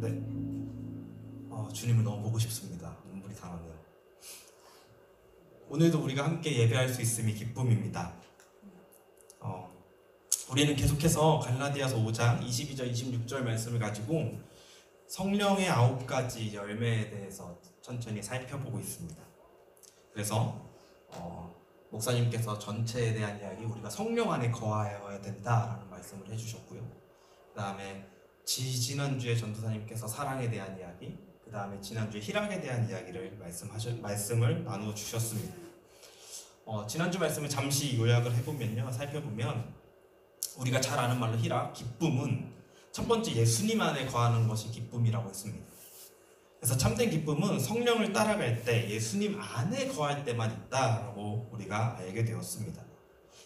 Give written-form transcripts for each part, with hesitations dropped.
네, 주님을 너무 보고 싶습니다. 눈물이 다 나네요. 오늘도 우리가 함께 예배할 수 있음이 기쁨입니다. 우리는 계속해서 갈라디아서 5장 22절 26절 말씀을 가지고 성령의 9가지 열매에 대해서 천천히 살펴보고 있습니다. 그래서 목사님께서 전체에 대한 이야기, 우리가 성령 안에 거하여야 된다라는 말씀을 해주셨고요. 그 다음에 지난주에 전도사님께서 사랑에 대한 이야기, 그 다음에 지난주에 희락에 대한 이야기를 말씀을 나눠주셨습니다. 지난주 말씀을 잠시 요약을 살펴보면 우리가 잘 아는 말로 희락, 기쁨은 첫 번째 예수님 안에 거하는 것이 기쁨이라고 했습니다. 그래서 참된 기쁨은 성령을 따라갈 때 예수님 안에 거할 때만 있다라고 우리가 알게 되었습니다.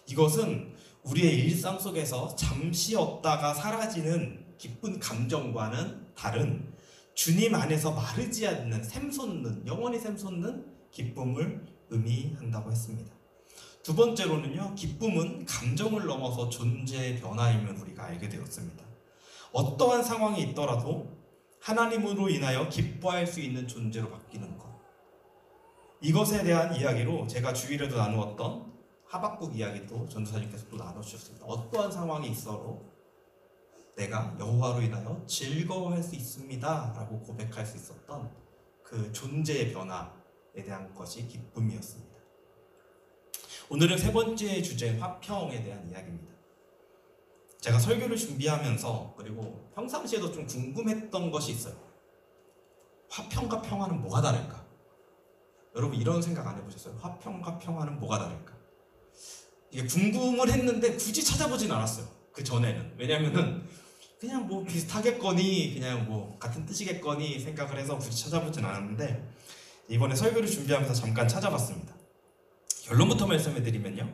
이것은 우리의 일상 속에서 잠시 없다가 사라지는 기쁜 감정과는 다른 주님 안에서 마르지 않는 샘솟는, 영원히 샘솟는 기쁨을 의미한다고 했습니다. 두 번째로는요, 기쁨은 감정을 넘어서 존재의 변화임을 우리가 알게 되었습니다. 어떠한 상황이 있더라도 하나님으로 인하여 기뻐할 수 있는 존재로 바뀌는 것, 이것에 대한 이야기로 제가 주일에도 나누었던 하박국 이야기도 전도사님께서 또 나눠주셨습니다. 어떠한 상황이 있어도 내가 여호와로 인하여 즐거워할 수 있습니다 라고 고백할 수 있었던 그 존재의 변화에 대한 것이 기쁨이었습니다. 오늘은 세 번째 주제, 화평에 대한 이야기입니다. 제가 설교를 준비하면서 그리고 평상시에도 좀 궁금했던 것이 있어요. 화평과 평화는 뭐가 다를까? 여러분 이런 생각 안 해보셨어요? 화평과 평화는 뭐가 다를까? 이게 궁금을 했는데 굳이 찾아보진 않았어요. 그 전에는. 왜냐면은 그냥 뭐 비슷하겠거니, 그냥 뭐 같은 뜻이겠거니 생각을 해서 굳이 찾아보진 않았는데, 이번에 설교를 준비하면서 잠깐 찾아봤습니다. 결론부터 말씀해 드리면요,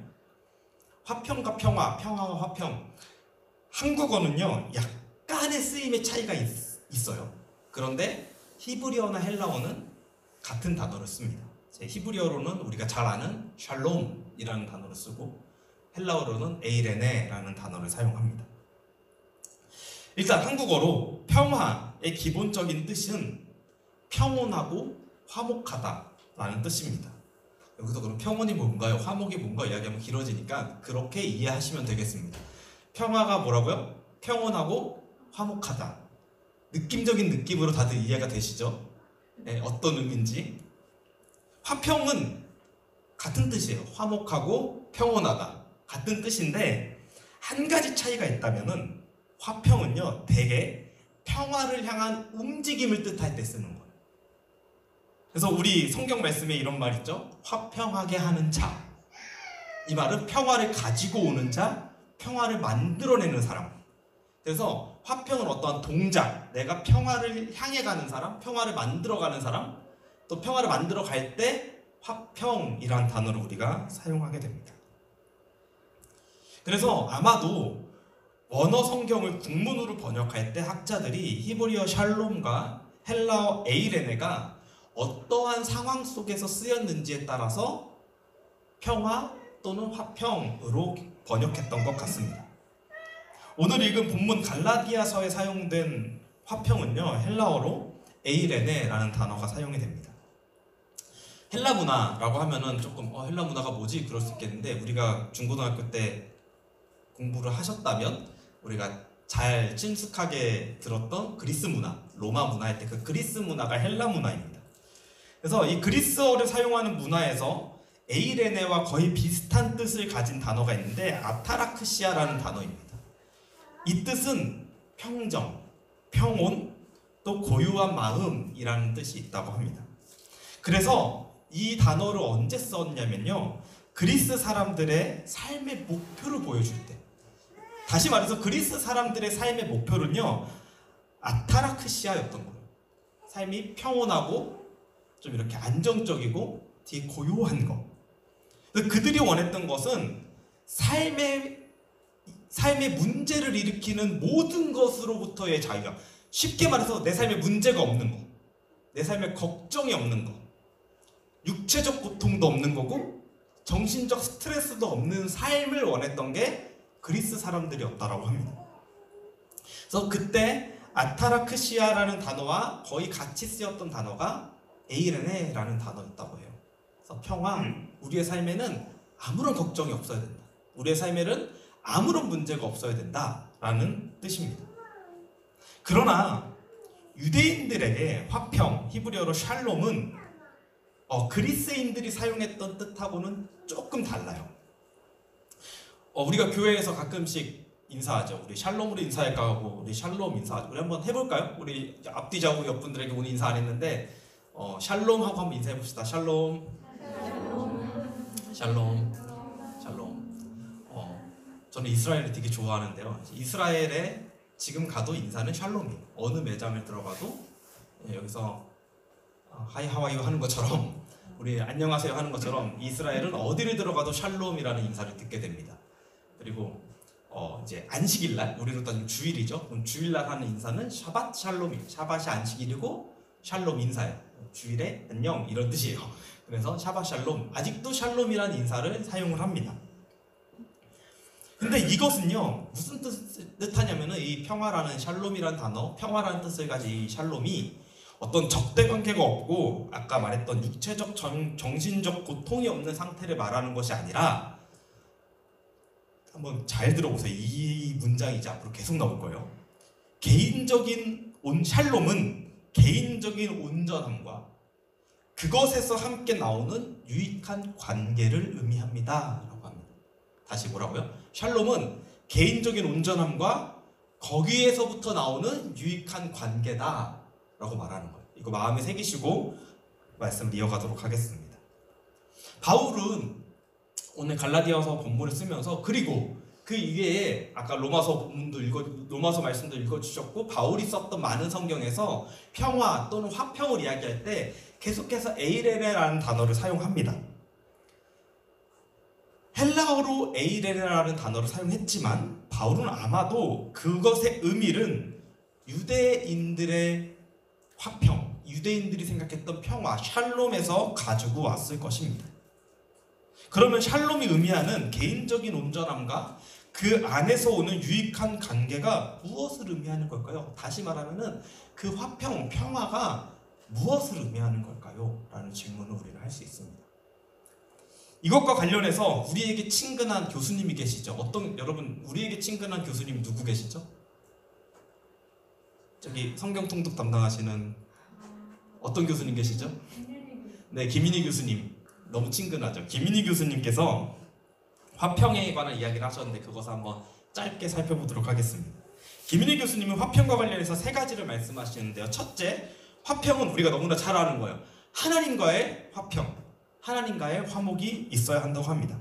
화평과 평화, 평화와 화평, 한국어는요 약간의 쓰임의 차이가 있어요. 그런데 히브리어나 헬라어는 같은 단어를 씁니다. 히브리어로는 우리가 잘 아는 샬롬이라는 단어를 쓰고 헬라어로는 에이레네라는 단어를 사용합니다. 일단 한국어로 평화의 기본적인 뜻은 평온하고 화목하다라는 뜻입니다. 여기서 그럼 평온이 뭔가요? 화목이 뭔가 이야기하면 길어지니까 그렇게 이해하시면 되겠습니다. 평화가 뭐라고요? 평온하고 화목하다. 느낌적인 느낌으로 다들 이해가 되시죠? 네, 어떤 의미인지. 화평은 같은 뜻이에요. 화목하고 평온하다. 같은 뜻인데 한 가지 차이가 있다면은 화평은요 대개 평화를 향한 움직임을 뜻할 때 쓰는 거예요. 그래서 우리 성경 말씀에 이런 말 있죠? 화평하게 하는 자. 이 말은 평화를 가지고 오는 자, 평화를 만들어내는 사람. 그래서 화평은 어떠한 동작, 내가 평화를 향해 가는 사람, 평화를 만들어가는 사람, 또 평화를 만들어 갈 때 화평이란 단어를 우리가 사용하게 됩니다. 그래서 아마도 원어 성경을 국문으로 번역할 때 학자들이 히브리어 샬롬과 헬라어 에이레네가 어떠한 상황 속에서 쓰였는지에 따라서 평화 또는 화평으로 번역했던 것 같습니다. 오늘 읽은 본문 갈라디아서에 사용된 화평은요 헬라어로 에이레네라는 단어가 사용이 됩니다. 헬라 문화라고 하면은 조금 헬라 문화가 뭐지? 그럴 수 있겠는데, 우리가 중고등학교 때 공부를 하셨다면 우리가 잘 친숙하게 들었던 그리스 문화, 로마 문화일 때 그 그리스 문화가 헬라 문화입니다. 그래서 이 그리스어를 사용하는 문화에서 에이레네와 거의 비슷한 뜻을 가진 단어가 있는데 아타라크시아라는 단어입니다. 이 뜻은 평정, 평온, 또 고요한 마음이라는 뜻이 있다고 합니다. 그래서 이 단어를 언제 썼냐면요, 그리스 사람들의 삶의 목표를 보여줄 때, 다시 말해서 그리스 사람들의 삶의 목표는요 아타라크시아였던 거예요. 삶이 평온하고 좀 이렇게 안정적이고 되게 고요한 거. 그들이 원했던 것은 삶의 문제를 일으키는 모든 것으로부터의 자유야. 쉽게 말해서 내 삶에 문제가 없는 거, 내 삶에 걱정이 없는 거, 육체적 고통도 없는 거고 정신적 스트레스도 없는 삶을 원했던 게 그리스 사람들이었다라고 합니다. 그래서 그때 아타라크시아라는 단어와 거의 같이 쓰였던 단어가 에이레네라는 단어였다고 해요. 그래서 평화, 우리의 삶에는 아무런 걱정이 없어야 된다. 우리의 삶에는 아무런 문제가 없어야 된다라는 뜻입니다. 그러나 유대인들에게 화평, 히브리어로 샬롬은 그리스인들이 사용했던 뜻하고는 조금 달라요. 우리가 교회에서 가끔씩 인사하죠. 우리 샬롬으로 인사할까 하고 우리 샬롬 인사하죠. 우리 한번 해볼까요? 우리 앞뒤자고 옆분들에게 오늘 인사 안 했는데 샬롬 하고 한번 인사해 봅시다. 샬롬. 샬롬. 샬롬. 저는 이스라엘을 되게 좋아하는데요. 이스라엘에 지금 가도 인사는 샬롬이에요. 어느 매장을 들어가도 여기서 하이 하와이유 하는 것처럼 우리 안녕하세요 하는 것처럼 이스라엘은 어디를 들어가도 샬롬이라는 인사를 듣게 됩니다. 그리고 이제 안식일날, 우리로 따지면 주일이죠. 그럼 주일날 하는 인사는 샤밧 샬롬이에요. 샤밧이 안식일이고 샬롬 인사예요. 주일에 안녕 이런 뜻이에요. 그래서 샤밧 샬롬, 아직도 샬롬이라는 인사를 사용을 합니다. 근데 이것은요 무슨 뜻하냐면은 이 평화라는 샬롬이라는 단어, 평화라는 뜻을 가진 이 샬롬이 어떤 적대 관계가 없고 아까 말했던 육체적 정신적 고통이 없는 상태를 말하는 것이 아니라, 한번 잘 들어보세요. 이 문장이 이제 앞으로 계속 나올 거예요. 개인적인 샬롬은 개인적인 온전함과 그것에서 함께 나오는 유익한 관계를 의미합니다 라고 합니다. 다시 뭐라고요? 샬롬은 개인적인 온전함과 거기에서부터 나오는 유익한 관계다 라고 말하는 거예요. 이거 마음에 새기시고 말씀을 이어가도록 하겠습니다. 바울은 오늘 갈라디아서 본문을 쓰면서, 그리고 그 이외에 아까 로마서 말씀도 읽어주셨고 바울이 썼던 많은 성경에서 평화 또는 화평을 이야기할 때 계속해서 에이레네라는 단어를 사용합니다. 헬라어로 에이레네라는 단어를 사용했지만 바울은 아마도 그것의 의미는 유대인들의 화평, 유대인들이 생각했던 평화, 샬롬에서 가지고 왔을 것입니다. 그러면 샬롬이 의미하는 개인적인 온전함과 그 안에서 오는 유익한 관계가 무엇을 의미하는 걸까요? 다시 말하면은 그 화평, 평화가 무엇을 의미하는 걸까요? 라는 질문을 우리는 할 수 있습니다. 이것과 관련해서 우리에게 친근한 교수님이 계시죠. 여러분 우리에게 친근한 교수님 누구 계시죠? 저기 성경 통독 담당하시는 어떤 교수님 계시죠? 네, 김인희 교수님. 너무 친근하죠. 김인희 교수님께서 화평에 관한 이야기를 하셨는데 그것을 한번 짧게 살펴보도록 하겠습니다. 김인희 교수님은 화평과 관련해서 세 가지를 말씀하시는데요. 첫째, 화평은 우리가 너무나 잘 아는 거예요. 하나님과의 화평, 하나님과의 화목이 있어야 한다고 합니다.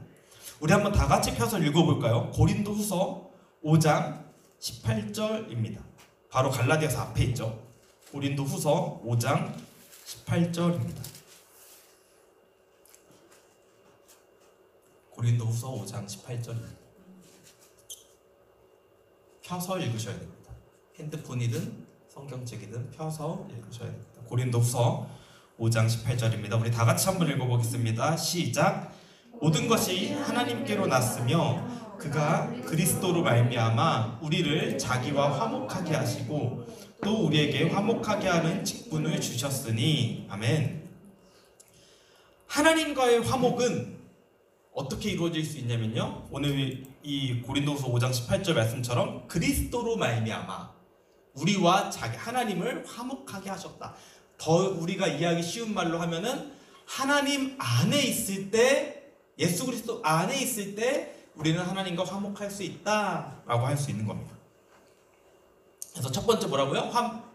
우리 한번 다 같이 펴서 읽어볼까요? 고린도후서 5장 18절입니다. 바로 갈라디아서 앞에 있죠. 고린도후서 5장 18절입니다. 고린도후서 5장 18절입니다. 펴서 읽으셔야 됩니다. 핸드폰이든 성경책이든 펴서 읽으셔야 됩니다. 고린도후서 5장 18절입니다. 우리 다 같이 한번 읽어보겠습니다. 시작. 모든 것이 하나님께로 났으며 그가 그리스도로 말미암아 우리를 자기와 화목하게 하시고 또 우리에게 화목하게 하는 직분을 주셨으니. 아멘. 하나님과의 화목은 어떻게 이루어질 수 있냐면요, 오늘 이 고린도후서 5장 18절 말씀처럼 그리스도로 말미암아 우리와 하나님을 화목하게 하셨다. 더 우리가 이해하기 쉬운 말로 하면은 하나님 안에 있을 때, 예수 그리스도 안에 있을 때 우리는 하나님과 화목할 수 있다라고 할 수 있는 겁니다. 그래서 첫 번째 뭐라고요?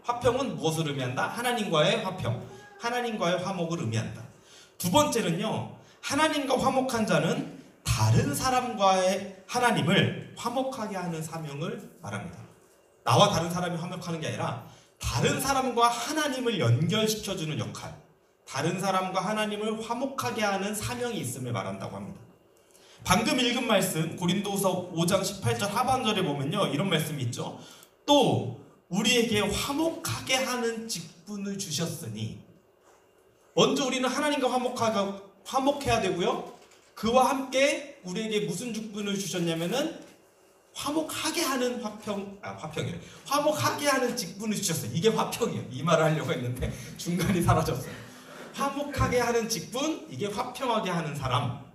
화평은 무엇을 의미한다? 하나님과의 화평, 하나님과의 화목을 의미한다. 두 번째는요, 하나님과 화목한 자는 다른 사람과의 하나님을 화목하게 하는 사명을 말합니다. 나와 다른 사람이 화목하는 게 아니라 다른 사람과 하나님을 연결시켜주는 역할, 다른 사람과 하나님을 화목하게 하는 사명이 있음을 말한다고 합니다. 방금 읽은 말씀 고린도후서 5장 18절 하반절에 보면요, 이런 말씀이 있죠. 또 우리에게 화목하게 하는 직분을 주셨으니, 먼저 우리는 하나님과 화목해야 되고요, 그와 함께 우리에게 무슨 직분을 주셨냐면은 화목하게 하는 화목하게 하는 직분을 주셨어요. 이게 화평이에요. 이 말을 하려고 했는데 중간이 사라졌어요. 화목하게 하는 직분, 이게 화평하게 하는 사람.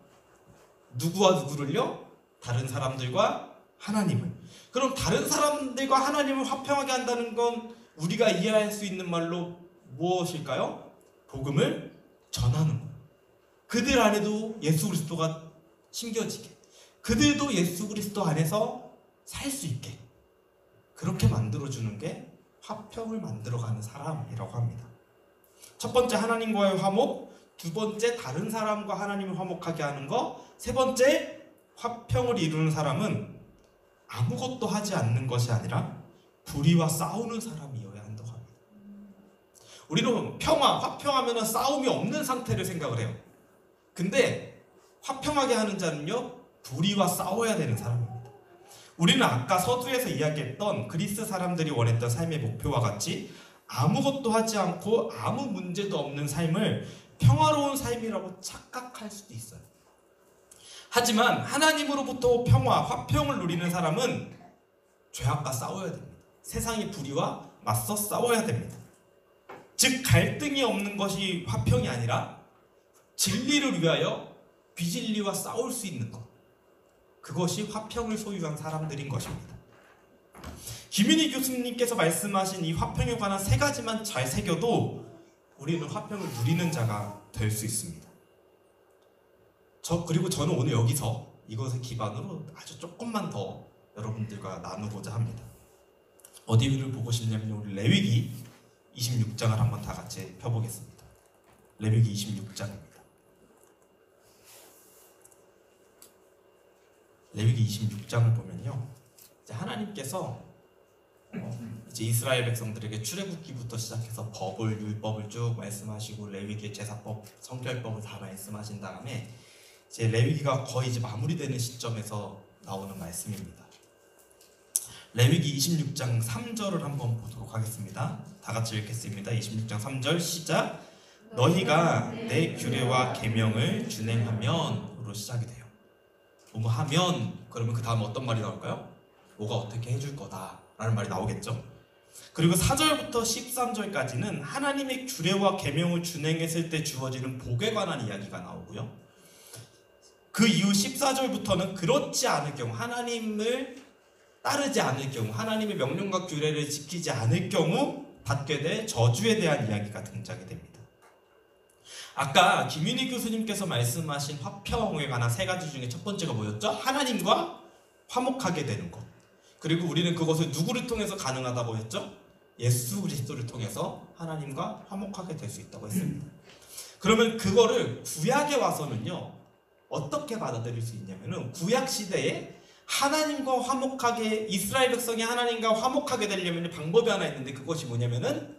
누구와 누구를요? 다른 사람들과 하나님을. 그럼 다른 사람들과 하나님을 화평하게 한다는 건 우리가 이해할 수 있는 말로 무엇일까요? 복음을 전하는 거예요. 그들 안에도 예수 그리스도가 심겨지게, 그들도 예수 그리스도 안에서 살 수 있게, 그렇게 만들어주는 게 화평을 만들어가는 사람이라고 합니다. 첫 번째, 하나님과의 화목. 두 번째, 다른 사람과 하나님을 화목하게 하는 거. 세 번째, 화평을 이루는 사람은 아무것도 하지 않는 것이 아니라 불의와 싸우는 사람이어야 한다고 합니다. 우리는 화평하면 싸움이 없는 상태를 생각을 해요. 근데 화평하게 하는 자는요, 불의와 싸워야 되는 사람입니다. 우리는 아까 서두에서 이야기했던 그리스 사람들이 원했던 삶의 목표와 같이 아무것도 하지 않고 아무 문제도 없는 삶을 평화로운 삶이라고 착각할 수도 있어요. 하지만 하나님으로부터 평화, 화평을 누리는 사람은 죄악과 싸워야 됩니다. 세상의 불의와 맞서 싸워야 됩니다. 즉, 갈등이 없는 것이 화평이 아니라 진리를 위하여 비진리와 싸울 수 있는 것, 그것이 화평을 소유한 사람들인 것입니다. 김윤희 교수님께서 말씀하신 이 화평에 관한 세 가지만 잘 새겨도 우리는 화평을 누리는 자가 될 수 있습니다. 그리고 저는 오늘 여기서 이것을 기반으로 아주 조금만 더 여러분들과 나누고자 합니다. 어디를 보고 싶냐면 우리 레위기 26장을 한번 다 같이 펴보겠습니다. 레위기 26장입니다. 레위기 26장을 보면요, 이제 하나님께서 이제 이스라엘 백성들에게 출애굽기부터 시작해서 법을, 율법을 쭉 말씀하시고 레위기의 제사법, 성결법을 다 말씀하신 다음에 이제 레위기가 거의 이제 마무리되는 시점에서 나오는 말씀입니다. 레위기 26장 3절을 한번 보도록 하겠습니다. 다 같이 읽겠습니다. 26장 3절 시작. 너희가 내 규례와 계명을 준행하면으로 시작이 돼요. 뭐뭐 하면, 그러면 그 다음 어떤 말이 나올까요? 뭐가 어떻게 해줄 거다 라는 말이 나오겠죠. 그리고 4절부터 13절까지는 하나님의 규례와 계명을 준행했을 때 주어지는 복에 관한 이야기가 나오고요. 그 이후 14절부터는 그렇지 않을 경우, 하나님을 따르지 않을 경우, 하나님의 명령과 규례를 지키지 않을 경우 받게 될 저주에 대한 이야기가 등장이 됩니다. 아까 김윤희 교수님께서 말씀하신 화평에 관한 세 가지 중에 첫 번째가 뭐였죠? 하나님과 화목하게 되는 것. 그리고 우리는 그것을 누구를 통해서 가능하다고 했죠? 예수 그리스도를 통해서 하나님과 화목하게 될 수 있다고 했습니다. 그러면 그거를 구약에 와서는요, 어떻게 받아들일 수 있냐면은, 구약 시대에 하나님과 화목하게, 이스라엘 백성이 하나님과 화목하게 되려면 방법이 하나 있는데, 그것이 뭐냐면은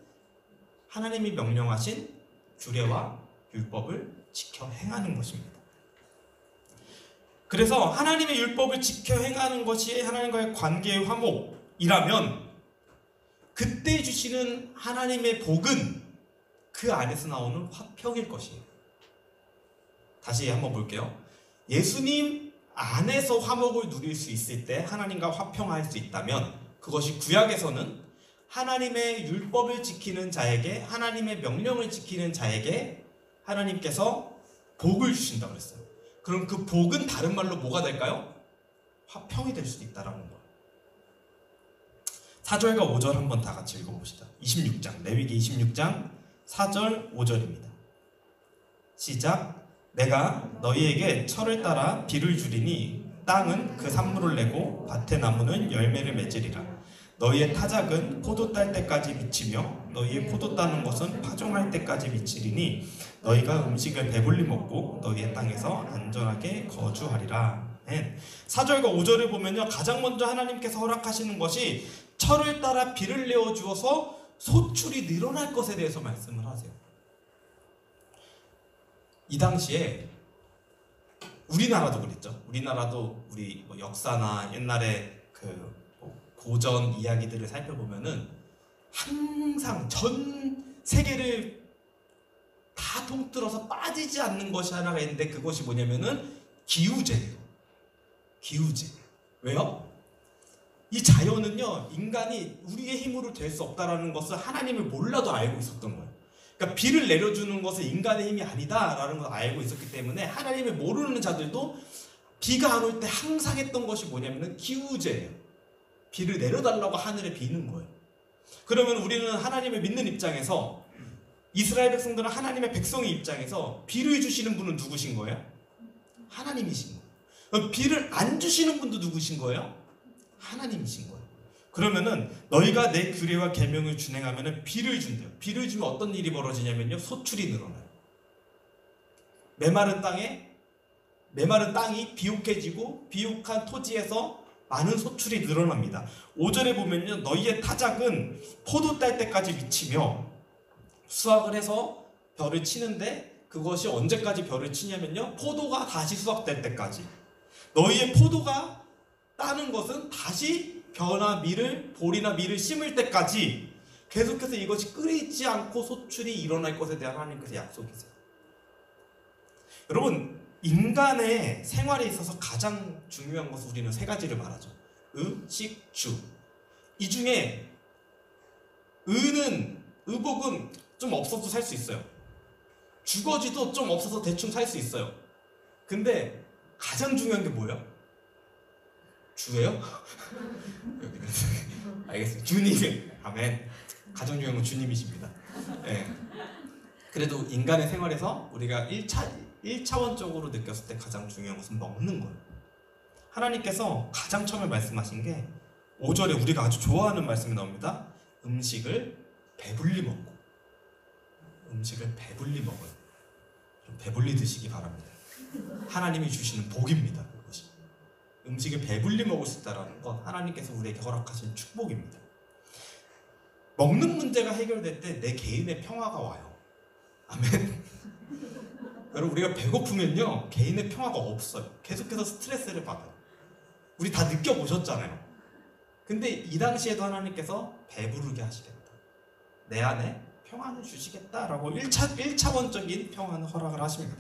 하나님이 명령하신 규례와 율법을 지켜 행하는 것입니다. 그래서 하나님의 율법을 지켜 행하는 것이 하나님과의 관계의 화목이라면, 그때 주시는 하나님의 복은 그 안에서 나오는 화평일 것이에요. 다시 한번 볼게요. 예수님 안에서 화목을 누릴 수 있을 때 하나님과 화평할 수 있다면, 그것이 구약에서는 하나님의 율법을 지키는 자에게, 하나님의 명령을 지키는 자에게 하나님께서 복을 주신다고 그랬어요. 그럼 그 복은 다른 말로 뭐가 될까요? 화평이 될 수도 있다라는 거예요. 4절과 5절 한번 다 같이 읽어봅시다. 26장, 레위기 26장 4절 5절입니다. 시작. 내가 너희에게 철을 따라 비를 주리니 땅은 그 산물을 내고 밭의 나무는 열매를 맺으리라. 너희의 타작은 포도 딸 때까지 미치며 너희의 포도 따는 것은 파종할 때까지 미치리니 너희가 음식을 배불리 먹고 너희의 땅에서 안전하게 거주하리라. 4절과 5절을 보면요, 가장 먼저 하나님께서 허락하시는 것이 철을 따라 비를 내어 주어서 소출이 늘어날 것에 대해서 말씀을 하세요. 이 당시에 우리나라도 그랬죠. 우리나라도 우리 역사나 옛날에 그 고전 이야기들을 살펴보면은 항상 전 세계를 다 통틀어서 빠지지 않는 것이 하나가 있는데, 그것이 뭐냐면은 기후제예요. 기후제. 왜요? 이 자연은요, 인간이 우리의 힘으로 될 수 없다라는 것을 하나님을 몰라도 알고 있었던 거예요. 그러니까 비를 내려주는 것은 인간의 힘이 아니다라는 걸 알고 있었기 때문에 하나님을 모르는 자들도 비가 안 올 때 항상 했던 것이 뭐냐면은 기우제예요. 비를 내려달라고 하늘에 비는 거예요. 그러면 우리는 하나님을 믿는 입장에서, 이스라엘 백성들은 하나님의 백성의 입장에서 비를 주시는 분은 누구신 거예요? 하나님이신 거예요. 그럼 비를 안 주시는 분도 누구신 거예요? 하나님이신 거예요. 그러면은 너희가 내 규례와 계명을 준행하면은 비를 준대요. 비를 주면 어떤 일이 벌어지냐면요, 소출이 늘어나요. 메마른 땅이 비옥해지고 비옥한 토지에서 많은 소출이 늘어납니다. 5절에 보면요, 너희의 타작은 포도 딸 때까지 미치며, 수확을 해서 벼를 치는데 그것이 언제까지 벼를 치냐면요, 포도가 다시 수확될 때까지. 너희의 포도가 따는 것은 다시 벼나 밀을, 볼이나 밀을 심을 때까지 계속해서 이것이 끊이지 않고 소출이 일어날 것에 대한 하나님께서 약속이세요. 여러분, 인간의 생활에 있어서 가장 중요한 것은 우리는 세 가지를 말하죠. 의, 식, 주. 이 중에 의복은 좀 없어도 살 수 있어요. 주거지도 좀 없어서 대충 살 수 있어요. 근데 가장 중요한 게 뭐예요? 주예요? 알겠습니다. 주님. 아멘. 가장 중요한 건 주님이십니다. 네. 그래도 인간의 생활에서 우리가 1차원적으로 느꼈을 때 가장 중요한 것은 먹는 거예요. 하나님께서 가장 처음에 말씀하신 게 5절에 우리가 아주 좋아하는 말씀이 나옵니다. 음식을 배불리 먹고. 음식을 배불리 먹어요. 좀 배불리 드시기 바랍니다. 하나님이 주시는 복입니다. 그것이. 음식을 배불리 먹을 수 있다는 건 하나님께서 우리에게 허락하신 축복입니다. 먹는 문제가 해결될 때 내 개인의 평화가 와요. 아멘. 여러분, 우리가 배고프면요, 개인의 평화가 없어요. 계속해서 스트레스를 받아요. 우리 다 느껴보셨잖아요. 근데 이 당시에도 하나님께서 배부르게 하시겠다, 내 안에 평안을 주시겠다라고 1차원적인 평안을 허락을 하십니다.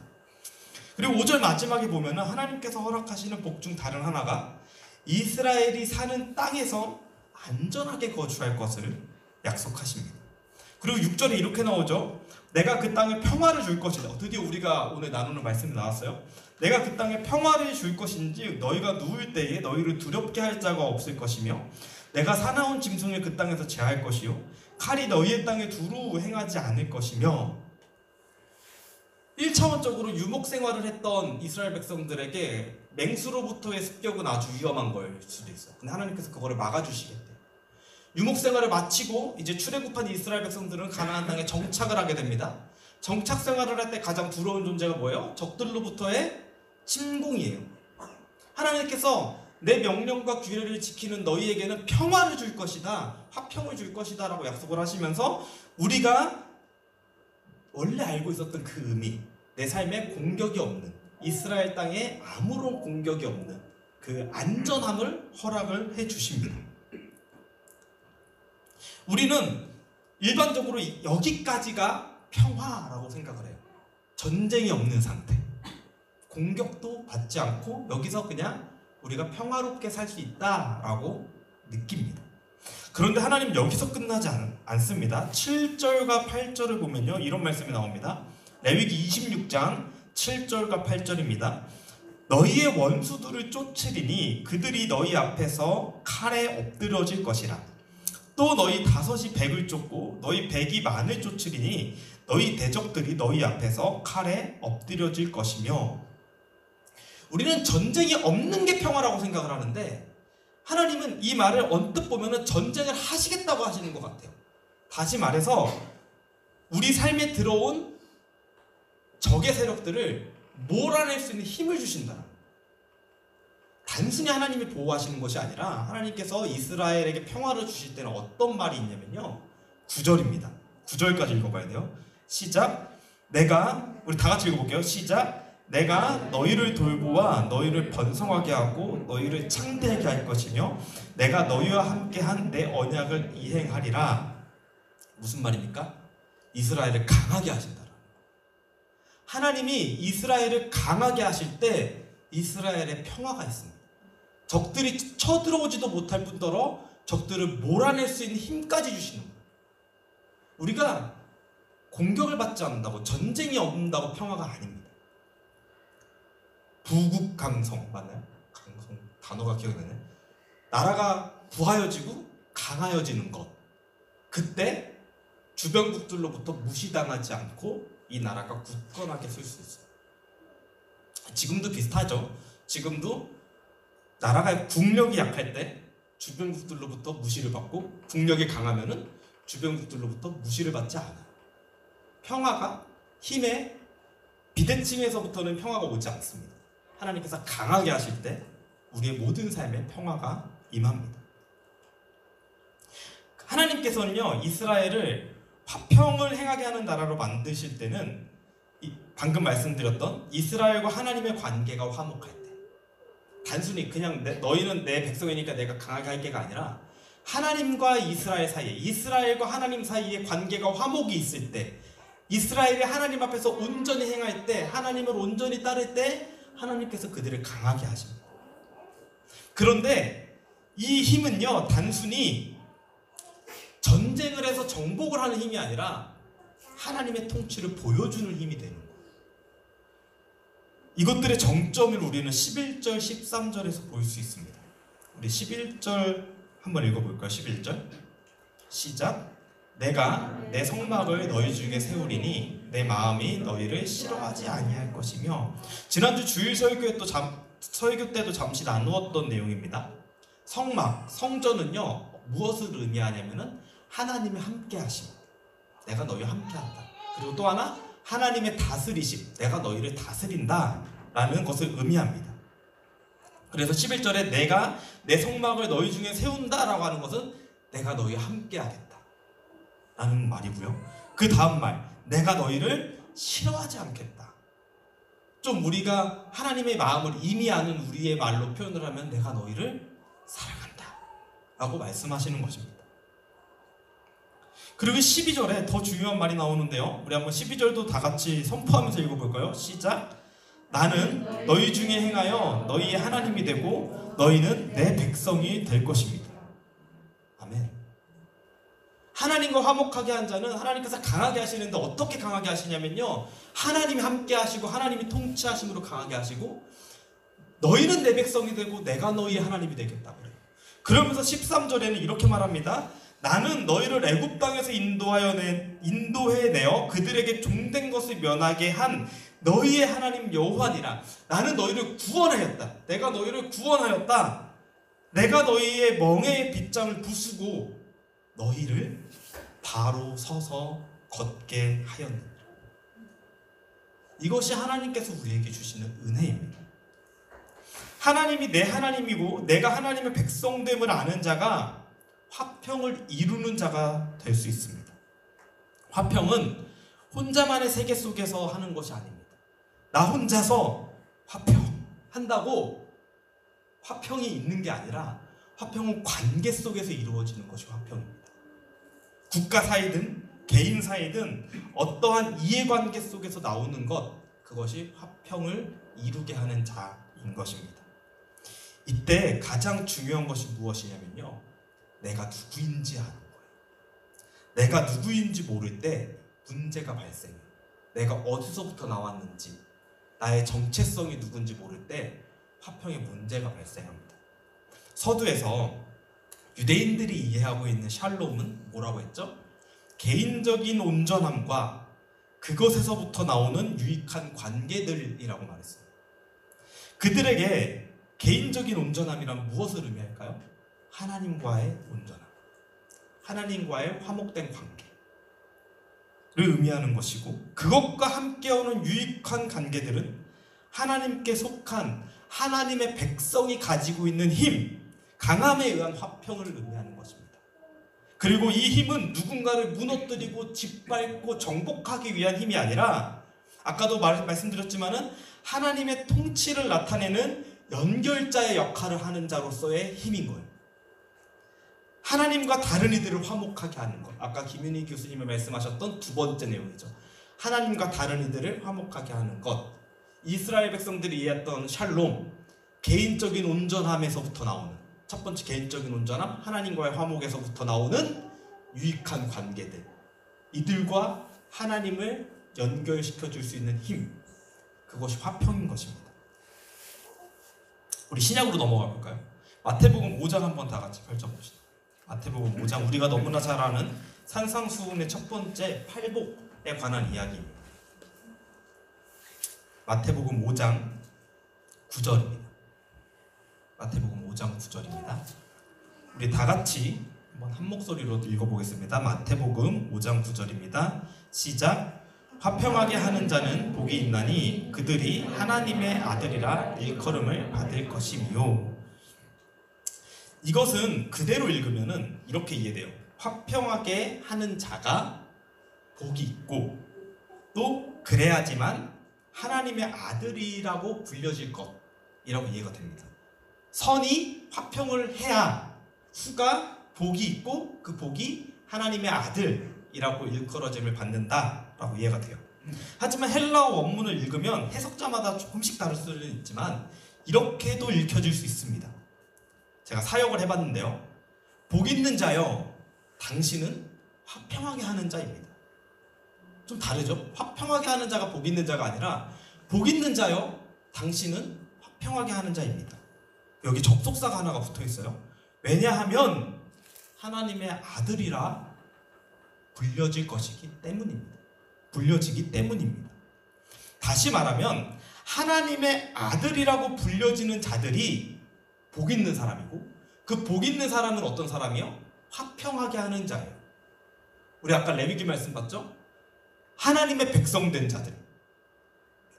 그리고 5절 마지막에 보면 하나님께서 허락하시는 복 중 다른 하나가 이스라엘이 사는 땅에서 안전하게 거주할 것을 약속하십니다. 그리고 6절에 이렇게 나오죠. 내가 그 땅에 평화를 줄 것이다. 드디어 우리가 오늘 나누는 말씀이 나왔어요. 내가 그 땅에 평화를 줄 것인지 너희가 누울 때에 너희를 두렵게 할 자가 없을 것이며 내가 사나운 짐승을 그 땅에서 제할 것이요 칼이 너희의 땅에 두루 행하지 않을 것이며. 1차원적으로 유목 생활을 했던 이스라엘 백성들에게 맹수로부터의 습격은 아주 위험한 걸 수도 있어요. 근데 하나님께서 그거를 막아주시겠대요. 유목 생활을 마치고 이제 출애굽한 이스라엘 백성들은 가나안 땅에 정착을 하게 됩니다. 정착 생활을 할 때 가장 두려운 존재가 뭐예요? 적들로부터의 침공이에요. 하나님께서 내 명령과 규례를 지키는 너희에게는 평화를 줄 것이다, 화평을 줄 것이다 라고 약속을 하시면서 우리가 원래 알고 있었던 그 의미, 내 삶에 공격이 없는, 이스라엘 땅에 아무런 공격이 없는 그 안전함을 허락을 해주십니다. 우리는 일반적으로 여기까지가 평화라고 생각을 해요. 전쟁이 없는 상태, 공격도 받지 않고 여기서 그냥 우리가 평화롭게 살 수 있다라고 느낍니다. 그런데 하나님 여기서 끝나지 않습니다. 7절과 8절을 보면요, 이런 말씀이 나옵니다. 레위기 26장 7절과 8절입니다. 너희의 원수들을 쫓으리니 그들이 너희 앞에서 칼에 엎드려질 것이라. 또 너희 다섯이 백을 쫓고 너희 백이 만을 쫓으리니 너희 대적들이 너희 앞에서 칼에 엎드려질 것이며. 우리는 전쟁이 없는 게 평화라고 생각을 하는데 하나님은 이 말을 언뜻 보면 전쟁을 하시겠다고 하시는 것 같아요. 다시 말해서 우리 삶에 들어온 적의 세력들을 몰아낼 수 있는 힘을 주신다. 단순히 하나님이 보호하시는 것이 아니라 하나님께서 이스라엘에게 평화를 주실 때는 어떤 말이 있냐면요, 9절입니다. 9절까지 읽어봐야 돼요. 시작. 우리 다 같이 읽어볼게요. 시작. 내가 너희를 돌보아 너희를 번성하게 하고 너희를 창대하게 할 것이며 내가 너희와 함께한 내 언약을 이행하리라. 무슨 말입니까? 이스라엘을 강하게 하신다. 하나님이 이스라엘을 강하게 하실 때 이스라엘의 평화가 있습니다. 적들이 쳐들어오지도 못할 뿐더러 적들을 몰아낼 수 있는 힘까지 주시는 거예요. 우리가 공격을 받지 않는다고, 전쟁이 없는다고 평화가 아닙니다. 부국강성 맞나요? 강성 단어가 기억이 나네. 나라가 부하여지고 강하여지는 것. 그때 주변국들로부터 무시당하지 않고 이 나라가 굳건하게 설 수 있어요. 지금도 비슷하죠. 지금도 나라가 국력이 약할 때 주변국들로부터 무시를 받고, 국력이 강하면은 주변국들로부터 무시를 받지 않아요. 평화가 힘의 비대칭에서부터는 평화가 오지 않습니다. 하나님께서 강하게 하실 때 우리의 모든 삶에 평화가 임합니다. 하나님께서는요, 이스라엘을 화평을 행하게 하는 나라로 만드실 때는 방금 말씀드렸던 이스라엘과 하나님의 관계가 화목할 때, 단순히 그냥 너희는 내 백성이니까 내가 강하게 할게가 아니라 하나님과 이스라엘 사이에, 이스라엘과 하나님 사이에 관계가 화목이 있을 때, 이스라엘이 하나님 앞에서 온전히 행할 때, 하나님을 온전히 따를 때 하나님께서 그들을 강하게 하십니다. 그런데 이 힘은요, 단순히 전쟁을 해서 정복을 하는 힘이 아니라 하나님의 통치를 보여주는 힘이 되는 거예요. 이것들의 정점을 우리는 11절, 13절에서 볼 수 있습니다. 우리 11절 한번 읽어볼까요? 11절 시작. 내가 내 성막을 너희 중에 세우리니 내 마음이 너희를 싫어하지 아니할 것이며. 지난주 주일 설교 때도 잠시 나누었던 내용입니다. 성막, 성전은요, 무엇을 의미하냐면은 하나님의 함께 하심, 내가 너희와 함께 한다. 그리고 또 하나, 하나님의 다스리심, 내가 너희를 다스린다 라는 것을 의미합니다. 그래서 11절에 내가 내 성막을 너희 중에 세운다 라고 하는 것은 내가 너희와 함께 하겠다 라는 말이고요. 그 다음 말, 내가 너희를 싫어하지 않겠다. 좀 우리가 하나님의 마음을 이미 아는 우리의 말로 표현을 하면 내가 너희를 사랑한다 라고 말씀하시는 것입니다. 그리고 12절에 더 중요한 말이 나오는데요, 우리 한번 12절도 다 같이 선포하면서 읽어볼까요? 시작. 나는 너희 중에 행하여 너희의 하나님이 되고 너희는 내 백성이 될 것입니다. 아멘. 하나님과 화목하게 한 자는 하나님께서 강하게 하시는데, 어떻게 강하게 하시냐면요, 하나님이 함께 하시고 하나님이 통치하심으로 강하게 하시고, 너희는 내 백성이 되고 내가 너희의 하나님이 되겠다 그래요. 그러면서 13절에는 이렇게 말합니다. 나는 너희를 애굽 땅에서 인도해내어 그들에게 종된 것을 면하게 한 너희의 하나님 여호와니라. 나는 너희를 구원하였다. 내가 너희를 구원하였다. 내가 너희의 멍에의 빗장을 부수고 너희를 바로 서서 걷게 하였느니라. 이것이 하나님께서 우리에게 주시는 은혜입니다. 하나님이 내 하나님이고 내가 하나님의 백성됨을 아는 자가 화평을 이루는 자가 될 수 있습니다. 화평은 혼자만의 세계 속에서 하는 것이 아닙니다. 나 혼자서 화평한다고 화평이 있는 게 아니라, 화평은 관계 속에서 이루어지는 것이 화평입니다. 국가 사이든 개인 사이든 어떠한 이해관계 속에서 나오는 것, 그것이 화평을 이루게 하는 자인 것입니다. 이때 가장 중요한 것이 무엇이냐면요, 내가 누구인지 아는 거예요. 내가 누구인지 모를 때 문제가 발생해요. 내가 어디서부터 나왔는지, 나의 정체성이 누군지 모를 때 화평에 문제가 발생합니다. 서두에서 유대인들이 이해하고 있는 샬롬은 뭐라고 했죠? 개인적인 온전함과 그것에서부터 나오는 유익한 관계들이라고 말했어요. 그들에게 개인적인 온전함이란 무엇을 의미할까요? 하나님과의 온전함, 하나님과의 화목된 관계를 의미하는 것이고, 그것과 함께 오는 유익한 관계들은 하나님께 속한 하나님의 백성이 가지고 있는 힘, 강함에 의한 화평을 의미하는 것입니다. 그리고 이 힘은 누군가를 무너뜨리고 짓밟고 정복하기 위한 힘이 아니라, 아까도 말씀드렸지만은 하나님의 통치를 나타내는 연결자의 역할을 하는 자로서의 힘인 거예요. 하나님과 다른 이들을 화목하게 하는 것. 아까 김윤희 교수님이 말씀하셨던 두 번째 내용이죠. 하나님과 다른 이들을 화목하게 하는 것. 이스라엘 백성들이 이해했던 샬롬, 개인적인 온전함에서부터 나오는, 첫 번째 개인적인 온전함, 하나님과의 화목에서부터 나오는 유익한 관계들, 이들과 하나님을 연결시켜 줄 수 있는 힘, 그것이 화평인 것입니다. 우리 신약으로 넘어가 볼까요? 마태복음 5장 한번 다 같이 펼쳐봅시다. 마태복음 5장, 우리가 너무나 잘 아는 산상수훈의 첫 번째 팔복에 관한 이야기입니다. 마태복음 5장 9절입니다. 마태복음 5장 9절입니다. 우리 다 같이 한번 한 목소리로 읽어보겠습니다. 마태복음 5장 9절입니다. 시작. 화평하게 하는 자는 복이 있나니 그들이 하나님의 아들이라 일컬음을 받을 것이며. 이것은 그대로 읽으면은 이렇게 이해돼요. 화평하게 하는 자가 복이 있고, 또 그래야지만 하나님의 아들이라고 불려질 것이라고 이해가 됩니다. 선이 화평을 해야 후가 복이 있고, 그 복이 하나님의 아들이라고 일컬어짐을 받는다라고 이해가 돼요. 하지만 헬라어 원문을 읽으면 해석자마다 조금씩 다를 수는 있지만 이렇게도 읽혀질 수 있습니다. 제가 사역을 해봤는데요. 복 있는 자여, 당신은 화평하게 하는 자입니다. 좀 다르죠? 화평하게 하는 자가 복 있는 자가 아니라 복 있는 자여, 당신은 화평하게 하는 자입니다. 여기 접속사가 하나가 붙어 있어요. 왜냐하면 하나님의 아들이라 불려질 것이기 때문입니다. 불려지기 때문입니다. 다시 말하면 하나님의 아들이라고 불려지는 자들이 복 있는 사람이고, 그 복 있는 사람은 어떤 사람이요? 화평하게 하는 자예요. 우리 아까 레위기 말씀 봤죠? 하나님의 백성된 자들,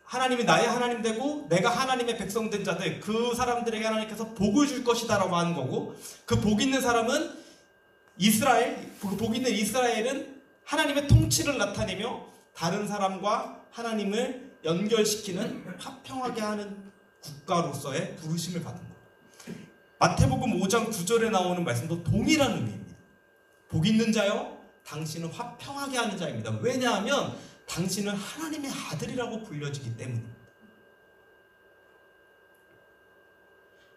하나님이 나의 하나님 되고 내가 하나님의 백성된 자들, 그 사람들에게 하나님께서 복을 줄 것이다 라고 하는 거고, 그 복 있는 사람은 이스라엘, 그 복 있는 이스라엘은 하나님의 통치를 나타내며 다른 사람과 하나님을 연결시키는 화평하게 하는 국가로서의 부르심을 받은 거예요. 마태복음 5장 9절에 나오는 말씀도 동일한 의미입니다. 복 있는 자여, 당신은 화평하게 하는 자입니다. 왜냐하면 당신은 하나님의 아들이라고 불려지기 때문입니다.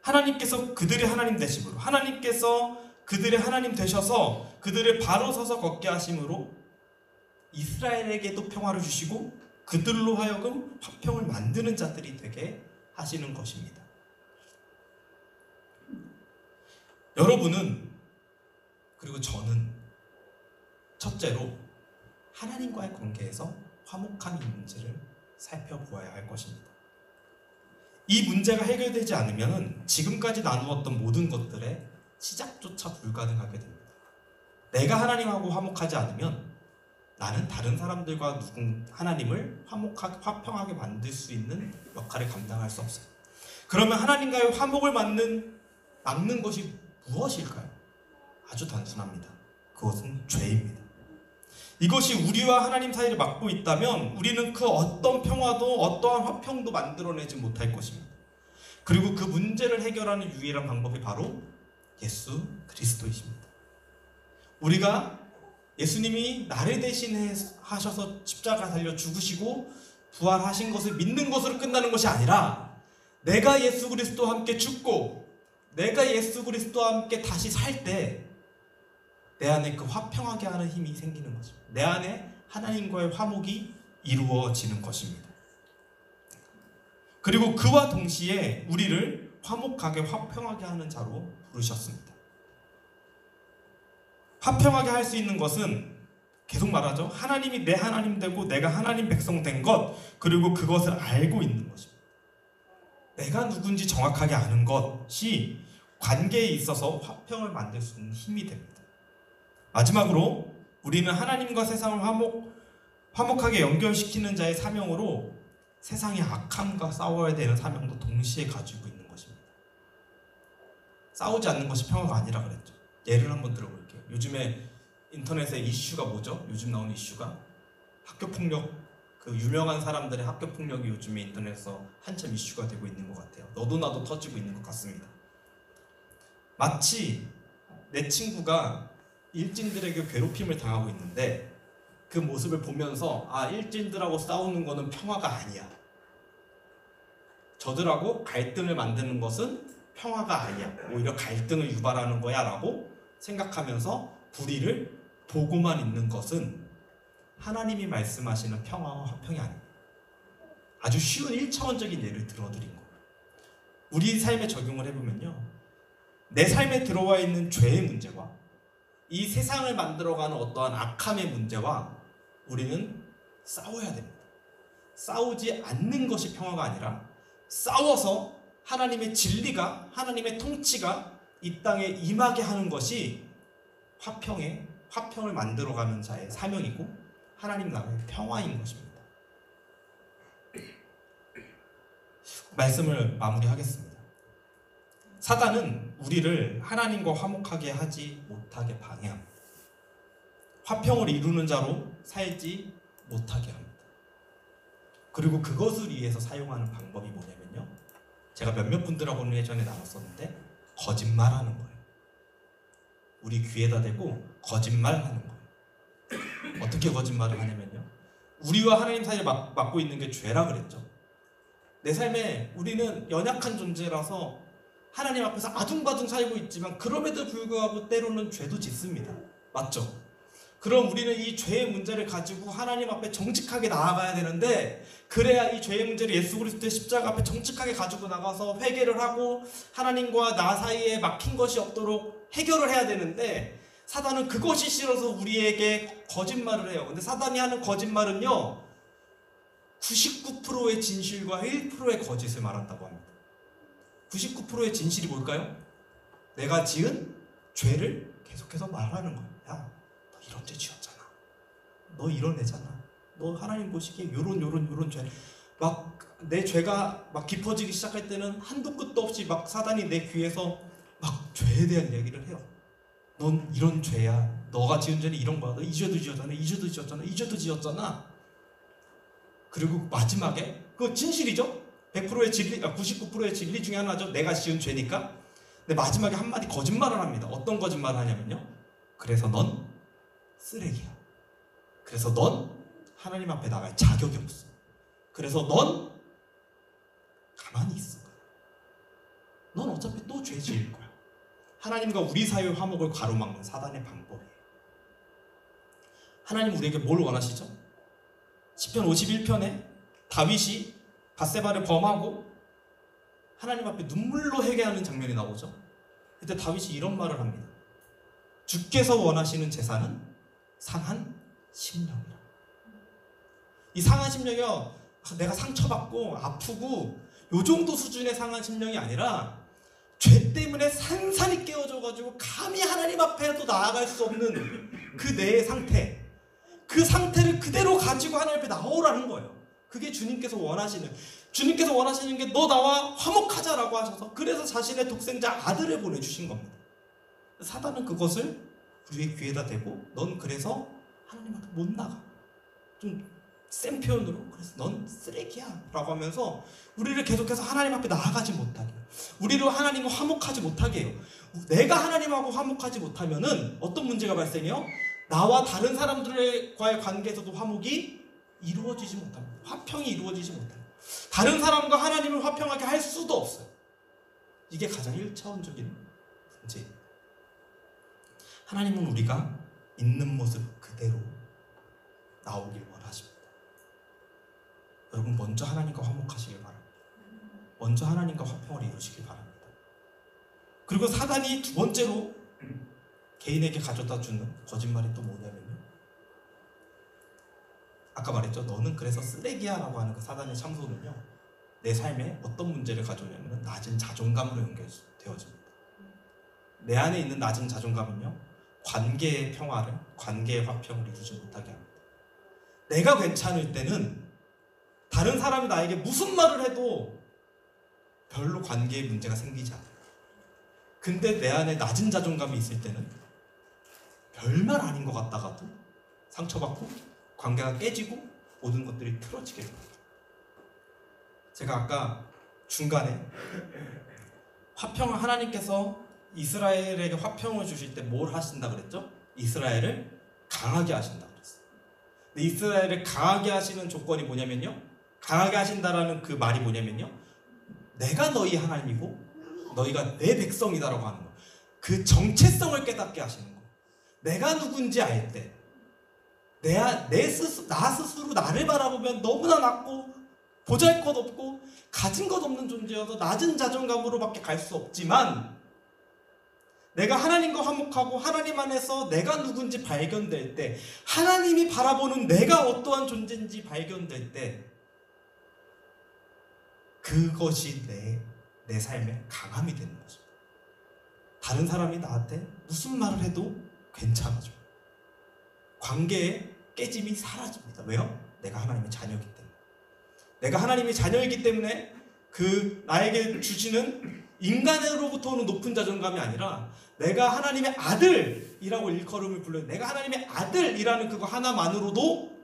하나님께서 그들의 하나님 되심으로, 하나님께서 그들의 하나님 되셔서 그들을 바로 서서 걷게 하심으로 이스라엘에게도 평화를 주시고 그들로 하여금 화평을 만드는 자들이 되게 하시는 것입니다. 여러분은, 그리고 저는 첫째로 하나님과의 관계에서 화목함이 있는지를 살펴보아야 할 것입니다. 이 문제가 해결되지 않으면 지금까지 나누었던 모든 것들의 시작조차 불가능하게 됩니다. 내가 하나님하고 화목하지 않으면 나는 다른 사람들과 하나님을 화평하게 만들 수 있는 역할을 감당할 수 없어요. 그러면 하나님과의 화목을 막는 것이 무엇일까요? 아주 단순합니다. 그것은 죄입니다. 이것이 우리와 하나님 사이를 막고 있다면 우리는 그 어떤 평화도 어떠한 화평도 만들어내지 못할 것입니다. 그리고 그 문제를 해결하는 유일한 방법이 바로 예수 그리스도이십니다. 우리가 예수님이 나를 대신하셔서 십자가 달려 죽으시고 부활하신 것을 믿는 것으로 끝나는 것이 아니라, 내가 예수 그리스도와 함께 죽고 내가 예수 그리스도와 함께 다시 살 때 내 안에 그 화평하게 하는 힘이 생기는 것입니다. 내 안에 하나님과의 화목이 이루어지는 것입니다. 그리고 그와 동시에 우리를 화목하게 화평하게 하는 자로 부르셨습니다. 화평하게 할 수 있는 것은 계속 말하죠. 하나님이 내 하나님 되고 내가 하나님 백성 된 것, 그리고 그것을 알고 있는 것입니다. 내가 누군지 정확하게 아는 것이 관계에 있어서 화평을 만들 수 있는 힘이 됩니다. 마지막으로 우리는 하나님과 세상을 화목하게 연결시키는 자의 사명으로 세상의 악함과 싸워야 되는 사명도 동시에 가지고 있는 것입니다. 싸우지 않는 것이 평화가 아니라 그랬죠. 예를 한번 들어볼게요. 요즘에 인터넷에 이슈가 뭐죠? 요즘 나오는 이슈가 학교폭력, 그 유명한 사람들의 학교폭력이 요즘에 인터넷에서 한참 이슈가 되고 있는 것 같아요. 너도 나도 터지고 있는 것 같습니다. 마치 내 친구가 일진들에게 괴롭힘을 당하고 있는데 그 모습을 보면서 일진들하고 싸우는 거는 평화가 아니야, 저들하고 갈등을 만드는 것은 평화가 아니야. 오히려 갈등을 유발하는 거야 라고 생각하면서 불의를 보고만 있는 것은 하나님이 말씀하시는 평화와 화평이 아닙니다. 아주 쉬운 1차원적인 예를 들어드린 거예요. 우리 삶에 적용을 해보면요. 내 삶에 들어와 있는 죄의 문제와 이 세상을 만들어가는 어떠한 악함의 문제와 우리는 싸워야 됩니다. 싸우지 않는 것이 평화가 아니라 싸워서 하나님의 진리가, 하나님의 통치가 이 땅에 임하게 하는 것이 화평을 만들어가는 자의 사명이고 하나님 나라의 평화인 것입니다. 말씀을 마무리하겠습니다. 사단은 우리를 하나님과 화목하게 하지 못하게 방해합니다. 화평을 이루는 자로 살지 못하게 합니다. 그리고 그것을 위해서 사용하는 방법이 뭐냐면요. 제가 몇몇 분들하고는 예전에 나눴었는데 거짓말하는 거예요. 우리 귀에다 대고 거짓말하는 거예요. 어떻게 거짓말을 하냐면요. 우리와 하나님 사이를 막고 있는 게 죄라 그랬죠. 내 삶에 우리는 연약한 존재라서 하나님 앞에서 아둥바둥 살고 있지만 그럼에도 불구하고 때로는 죄도 짓습니다. 맞죠? 그럼 우리는 이 죄의 문제를 가지고 하나님 앞에 정직하게 나아가야 되는데 그래야 이 죄의 문제를 예수 그리스도의 십자가 앞에 정직하게 가지고 나가서 회개를 하고 하나님과 나 사이에 막힌 것이 없도록 해결을 해야 되는데 사단은 그것이 싫어서 우리에게 거짓말을 해요. 근데 사단이 하는 거짓말은요 99%의 진실과 1%의 거짓을 말한다고 합니다. 99%의 진실이 뭘까요? 내가 지은 죄를 계속해서 말하는 거예요. 야, 너 이런 죄 지었잖아. 너 이런 애잖아. 너 하나님 보시기에 요런 죄. 막 내 죄가 막 깊어지기 시작할 때는 한도 끝도 없이 막 사단이 내 귀에서 막 죄에 대한 이야기를 해요. 넌 이런 죄야. 너가 지은 죄는 이런 거야. 너 이 죄도 지었잖아. 이 죄도 지었잖아. 이 죄도 지었잖아. 그리고 마지막에 그거 진실이죠? 100%의 진리, 99%의 진리 중에 하나죠. 내가 지은 죄니까. 근데 마지막에 한마디 거짓말을 합니다. 어떤 거짓말을 하냐면요. 그래서 넌 쓰레기야. 그래서 넌 하나님 앞에 나갈 자격이 없어. 그래서 넌 가만히 있을 거야. 넌 어차피 또 죄 지을 거야. 하나님과 우리 사이의 화목을 가로막는 사단의 방법이에요. 하나님 우리에게 뭘 원하시죠? 시편 51편에 다윗이 밧세바를 범하고 하나님 앞에 눈물로 회개하는 장면이 나오죠. 그때 다윗이 이런 말을 합니다. 주께서 원하시는 제사는 상한 심령이라. 이 상한 심령이요, 내가 상처받고 아프고 요 정도 수준의 상한 심령이 아니라 죄 때문에 산산이 깨어져가지고 감히 하나님 앞에도 나아갈 수 없는 그 내의 상태, 그 상태를 그대로 가지고 하나님 앞에 나오라는 거예요. 그게 주님께서 원하시는 게 너 나와 화목하자라고 하셔서 그래서 자신의 독생자 아들을 보내주신 겁니다. 사단은 그것을 우리의 귀에다 대고 넌 그래서 하나님 앞에 못 나가. 좀 센 표현으로 그래서 넌 쓰레기야 라고 하면서 우리를 계속해서 하나님 앞에 나아가지 못하게 해요. 우리를 하나님과 화목하지 못하게 해요. 내가 하나님하고 화목하지 못하면은 어떤 문제가 발생해요? 나와 다른 사람들과의 관계에서도 화목이 이루어지지 못합니다. 화평이 이루어지지 못합니다. 다른 사람과 하나님을 화평하게 할 수도 없어요. 이게 가장 1차원적인 문제입니다. 하나님은 우리가 있는 모습 그대로 나오길 원하십니다. 여러분 먼저 하나님과 화목하시길 바랍니다. 먼저 하나님과 화평을 이루시길 바랍니다. 그리고 사단이 두 번째로 개인에게 가져다 주는 거짓말이 또 뭐냐면요. 아까 말했죠. 너는 그래서 쓰레기야 라고 하는 그 사단의 참소는요. 내 삶에 어떤 문제를 가져오냐면 낮은 자존감으로 연결되어집니다. 내 안에 있는 낮은 자존감은요. 관계의 평화를, 관계의 화평을 이루지 못하게 합니다. 내가 괜찮을 때는 다른 사람이 나에게 무슨 말을 해도 별로 관계에 문제가 생기지 않아요. 근데 내 안에 낮은 자존감이 있을 때는 별말 아닌 것 같다가도 상처받고 관계가 깨지고 모든 것들이 틀어지게 됩니다. 제가 아까 중간에 화평을 하나님께서 이스라엘에게 화평을 주실 때 뭘 하신다 그랬죠? 이스라엘을 강하게 하신다 그랬어요. 근데 이스라엘을 강하게 하시는 조건이 뭐냐면요. 강하게 하신다라는 그 말이 뭐냐면요. 내가 너희 하나님이고 너희가 내 백성이다라고 하는 거. 그 정체성을 깨닫게 하시는 거. 내가 누군지 알 때 나 스스로 나를 바라보면 너무나 낮고 보잘것없고 가진 것 없는 존재여서 낮은 자존감으로밖에 갈 수 없지만, 내가 하나님과 화목하고 하나님 안에서 내가 누군지 발견될 때, 하나님이 바라보는 내가 어떠한 존재인지 발견될 때, 그것이 내 삶의 강함이 되는 거죠. 다른 사람이 나한테 무슨 말을 해도 괜찮아져. 관계의 깨짐이 사라집니다. 왜요? 내가 하나님의 자녀이기 때문에. 내가 하나님의 자녀이기 때문에 그 나에게 주시는 인간으로부터 오는 높은 자존감이 아니라, 내가 하나님의 아들이라고 일컬음을 불러요. 내가 하나님의 아들이라는 그거 하나만으로도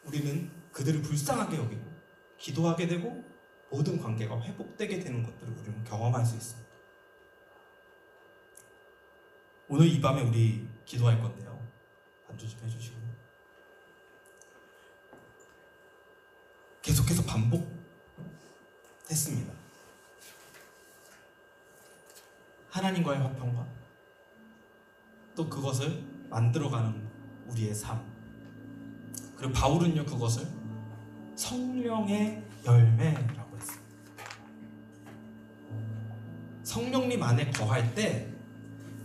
우리는 그들을 불쌍하게 여기고 기도하게 되고 모든 관계가 회복되게 되는 것들을 우리는 경험할 수 있습니다. 오늘 이 밤에 우리 기도할 건데요. 반주 좀 해주시고. 계속해서 반복했습니다. 하나님과의 화평과 또 그것을 만들어가는 우리의 삶. 그리고 바울은요, 그것을 성령의 열매라고 했어요. 성령님 안에 거할 때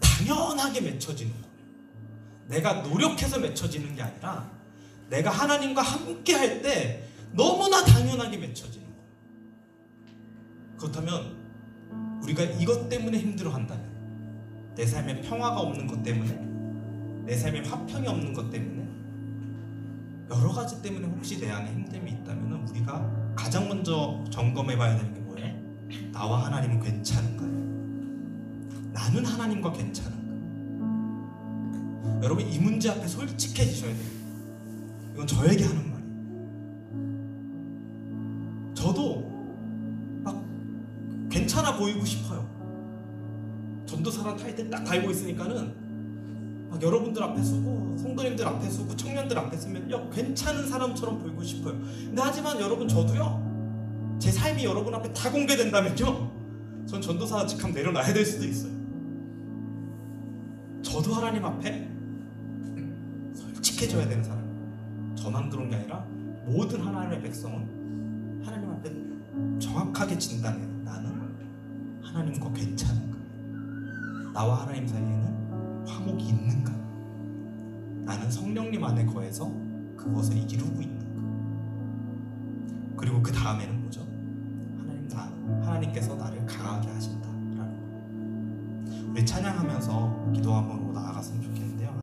당연하게 맺혀지는 거예요. 내가 노력해서 맺혀지는 게 아니라 내가 하나님과 함께 할 때 너무나 당연하게 맺혀지는 거예요. 그렇다면 우리가 이것 때문에 힘들어한다면, 내 삶에 평화가 없는 것 때문에, 내 삶에 화평이 없는 것 때문에, 여러 가지 때문에 혹시 내 안에 힘듦이 있다면 우리가 가장 먼저 점검해 봐야 되는 게 뭐예요? 나와 하나님은 괜찮은가요? 나는 하나님과 괜찮은가? 여러분, 이 문제 앞에 솔직해지셔야 돼요. 이건 저에게 하는 말이에요. 저도 막 괜찮아 보이고 싶어요. 전도사랑 타이틀 딱 달고 있으니까는 막 여러분들 앞에 서고 성도님들 앞에 서고 청년들 앞에 서면 괜찮은 사람처럼 보이고 싶어요. 근데 하지만 여러분, 저도요, 제 삶이 여러분 앞에 다 공개된다면요, 전 전도사 직함 내려놔야 될 수도 있어요. 저도 하나님 앞에 솔직해져야 되는 사람. 저만 그런 게 아니라 모든 하나님의 백성은 하나님 앞에 정확하게 진단해요. 나는 하나님과 괜찮은가? 나와 하나님 사이에는 화목이 있는가? 나는 성령님 안에 거해서 그것을 이루고 있는가? 그리고 그 다음에는 뭐죠? 하나님께서 나를 강하게 하신다라는 거. 우리 찬양하면서 기도함으로 나아갔으면 좋겠네요.